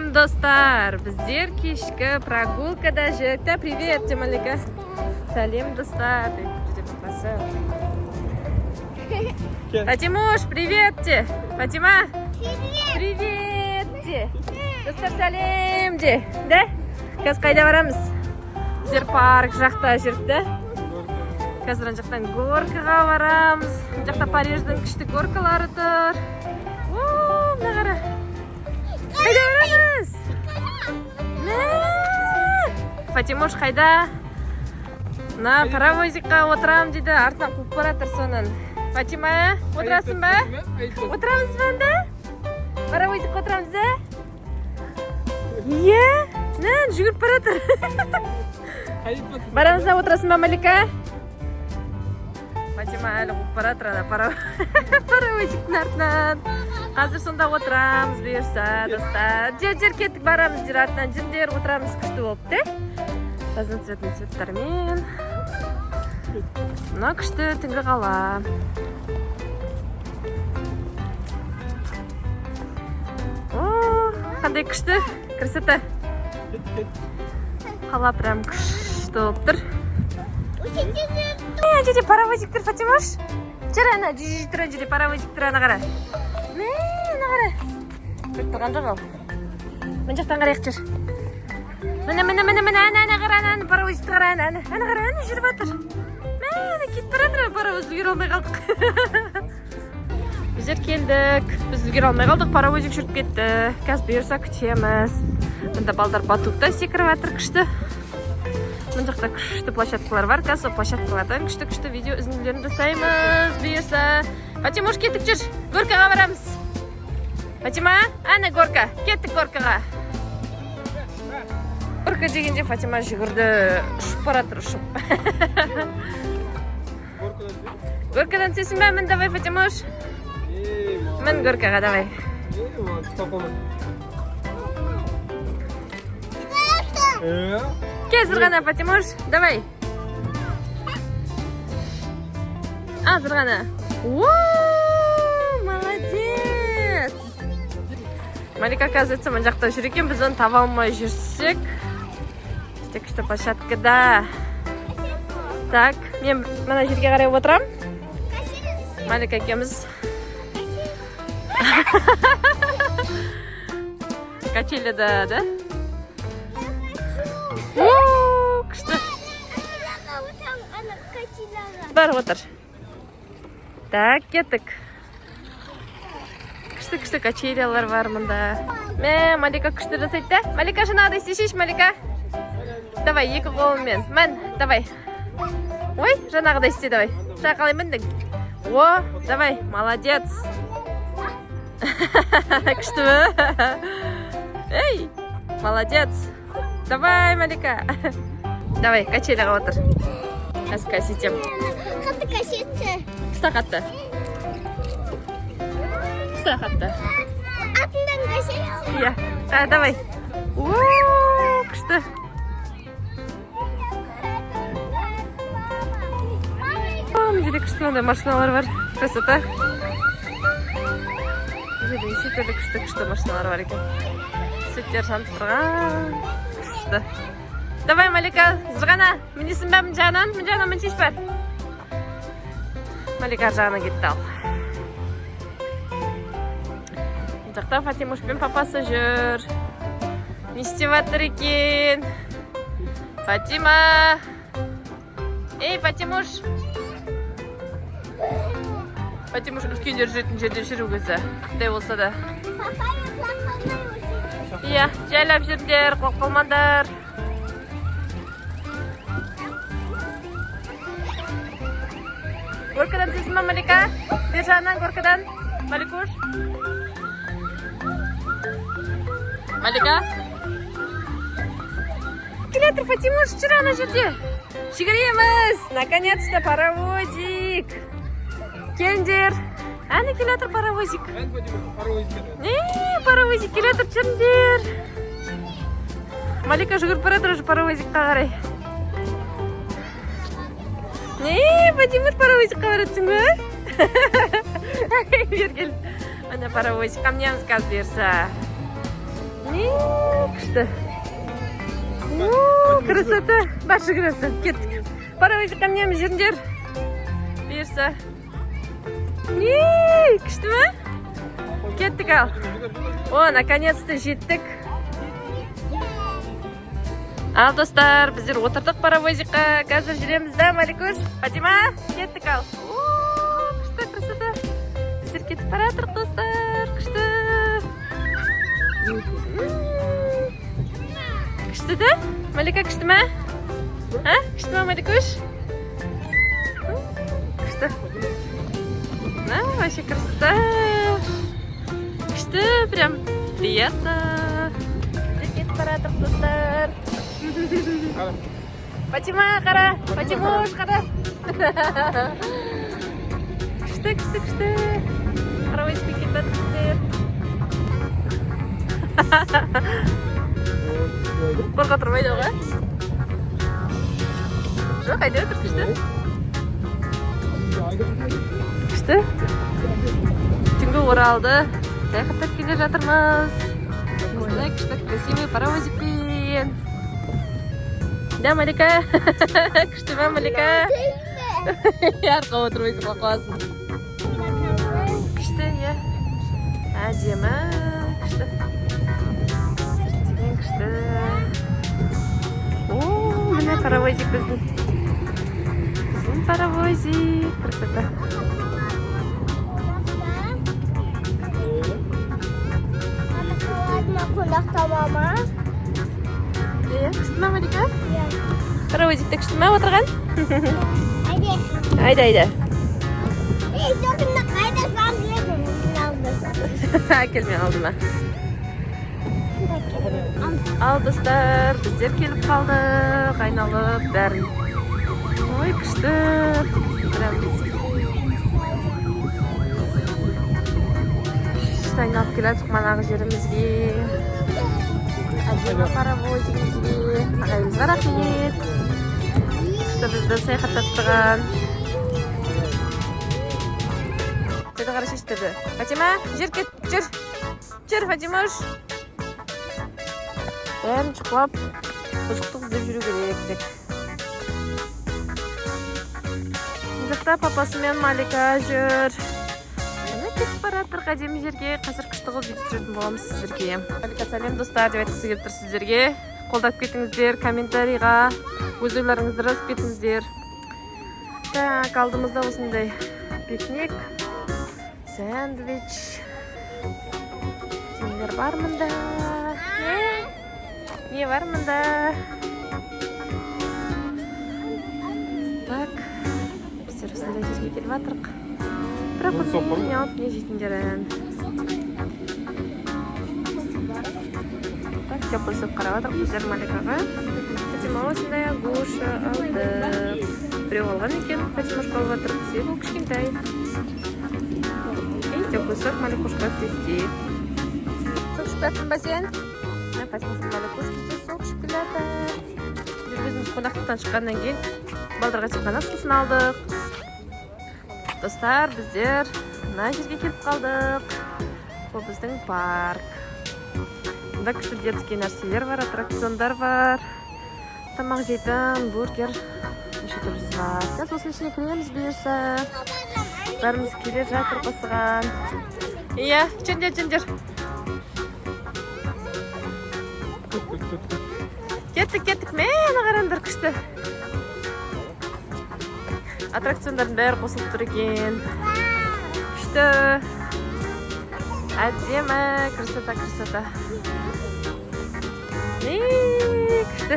Сәлем достар, біздер кешкі прогулкада жүрді. Привет, Малика. Сәлем достар. Фатимуш, привет те. Фатима. Привет те. Достар сәлем де. Да? Қазір қайда барамыз? Біздер парк жақта жүрді. Қазір жақтан горкаға барамыз. Жақта Париждің күшті горкалары тұр. Мына қара. Қайда барамыз? Фатимуш қайда? На паровозикқа отырам дейді. Артынан қуып баратыр сонын. Фатима, отырасың ба? Отырамыз ба онда? Паровозикқа отырамыз да? Иә? Нән, жүгіріп баратыр. Барамыз да отырасың ба, Малика? Фатима әлі қуып баратыр ана паровозиктің артынан. Қазір сонда отырамыз бұйырса, достар. Жер кеттік барамыз, жер артынан жіндер отырамыз күшті болып, де? Разноцветный цветтармен. Мына күшті түнгі қала. О, қандай күшті, красота. Қала прям күшті болып тұр. Жерде паровозиктер, Фатимаш. Жер ана, жерде паровозиктер ана қара. Ана қара. Көріп тұрған жоқ ал. Мен жақтан қарайық жүр. Міне, ана қара, ана паровозикті қара, ана қара, ана жүріп атыр. Міне, кетіп баратыр, паровоз үлгере алмай қалдық. Біздер келдік. Біз үлгере алмай қалдық, паровозик жүріп кетті. Қазір бұйырса күтеміз. Мұнда балдар батутта секіріп атыр күшті. Мына жақта күшті площадкалар бар. Қазір площадкалардан күшті видео үзінділерін жасаймыз. Бұйырса. Фатимуш, кеттік жүр. Горкаға барамыз. Фатима, ана горка. Кеттік горкаға. Горка дегенде Фатима жүгірді. Ұшып баратыр, ұшып. Горкадан түсесің бә? Мін, давай, Фатимуш. Мін горкаға, давай. Кезір ғана, Фатимуш. Давай. Азыр ғана. Молодец. Малика казаться, мен жақта жүр екен, біз оны таба алмай жүрсек. Күшті площадкада. Так, мен мына жерге қарай отырам. Малика екеміз. Качеледа, да? Күшті. Бар отыр. Так, кеттік. Күшті качелиялар бар мұнда. Малика күшті жасайды да? Малика жаңағыдай істешеш, Малика. Давай, екі қолымен. Мән, давай. Ой, жаңағыдай істе, давай. Жаңа қалай міндің? О, давай, молодец. Күшті бі? Эй, молодец. Давай, Малика. Давай, качелиға отыр. Әсіка сетем. Қатты качетті. Қыста қатты. Қыста қатты. Атындан качетті. Иә. Давай. Ооо, күшті. Міне күшті онда машиналар бар. Красота. Жерде неше күшті машиналар бар екен. Сөттер жанып тұрған. Күшті. Давай, Малика, жығана. Мінесің бә мін жағынан мін шеш бар. Малика жағына кетті ал. Жақта Фатимуш пен папасы жүр. Не істеп жатыр екен? Фатима. Ей, Фатимуш. Фатимуш үлкендер жүретін жерде жүру көзі. Құдай болса да. Иә, жайлап жүрдер, қолмандар. Горкадан түсесің ба, Малика? Бер жағынан горкадан. Маликуш. Малика? Келетір, Фатимуш, жүр ана жерде. Жүгіреміз. Наконец-то паровозик. Келдер. Әні келетір паровозик. Паровозик келетір, жүрдер. Малика жүгіріп баратыр паровозикқа қарай. Фатимуш паровозикқа баратсың ба? Бер кел. Ана паровозикқа мінеміз қазір берса. күшті. Красота. Başı красота. Кеттік. Паровозикқа мінеміз жүріңдер. Бұйырса. Күшті ме? Кеттік ал. О, наконец-то жеттік. Ал достар, біздер отырдық паровозикқа. Қазір жүреміз да, Маликуш. Фатима, кеттік ал. Күшті, красота. Біздер кетіп баратырық достар. Күшті. Күшті да? Малика күшті ме? Күшті ме, Маликуш? Күшті. Вообще красота. Күшті, прям приятно. Біздер кетіп баратырық достар. Фатима, қара. Фатимуш, қара. Күшті. Паровозикпен кетіп жатырсыздар. Қорқа тұрмайды ғой? Жоқ, қайда отыр, күшті. Күшті. Түнгі оралды. Саяхаттап келе жатырмыз. Осындай күшті, красивый паровозикпен. Да, Малика? Күшті ме, Малика? Арқа отырмайсың, қоқыласын. Күшті, е. Әдемі. Күшті. Сіртеген күшті. О, міне паровозик біздің. Біздің паровозик. Красота. Қонақта мама. Күшті ме, Малика? Паровозикте күшті ме отырған? Айде. Айда. Соқында қайда сандырдың? Келмей алды ма? Ал достар, біздер келіп қалдық, айналып бәрін. Ой, күшті. Күшті айналып келедік манағы жерімізге. Әдемі паровозигімізге. Ағайымызға рахмет. Күшті бізді саяхаттаттырған. Деді қара шештерді. Фатима, жүр кет, жүр. Жүр, Фатимаш. Бәрін шықлап, қызықты іздеп жүру керек деп. Жақта папасымен Малика жүр. Мені кетіп бараттыр әдемі жерге. Қазір күшті қылып жетіп жүретін боламыз сіздерге. Малика, сәлем достар деп айтқысы келіп тұр сіздерге. Қолдап кетіңіздер, комментарийға өз ойларыңызды жазып кетіңіздер. Так, алдымызда осындай пикник, сэндвич. Сендер бар мында? Не бар мында? Так, біздер осындай жерге келіп жатырық. Бірақ бұның не алып не жейтіндерін. Так, теплый суп қарап жатырық біздер Маликаға. Фатима осындай агуша алды. Біреу алған екен, Фатимашқа алып жатырық. Бізге бұл кішкентай. И теплый суп Маликушқа отвезти. Суық ішіп жатырсың ба сен? Фатимасын Маликушқа суық ішіп келеді. Өзіміз қонақтықтан шыққаннан кейін балдарға тек қана сусын алдық. Достар, біздер мына жерге келіп қалдық. Бұл біздің парк. Мұнда күшті детский нәрселер бар, аттракциондар бар. Тамақ жейтін, бургер. Неше түрлісі бар. Біз осының ішіне кіреміз бұйырса. Бәріміз келе жатыр қосыған. Иә, жүндер. Кеттік. Мені қарандар күшті. Аттракциондардың бәрі қосылып тұр екен. Күшті. Әдемі. Красота. Күшті.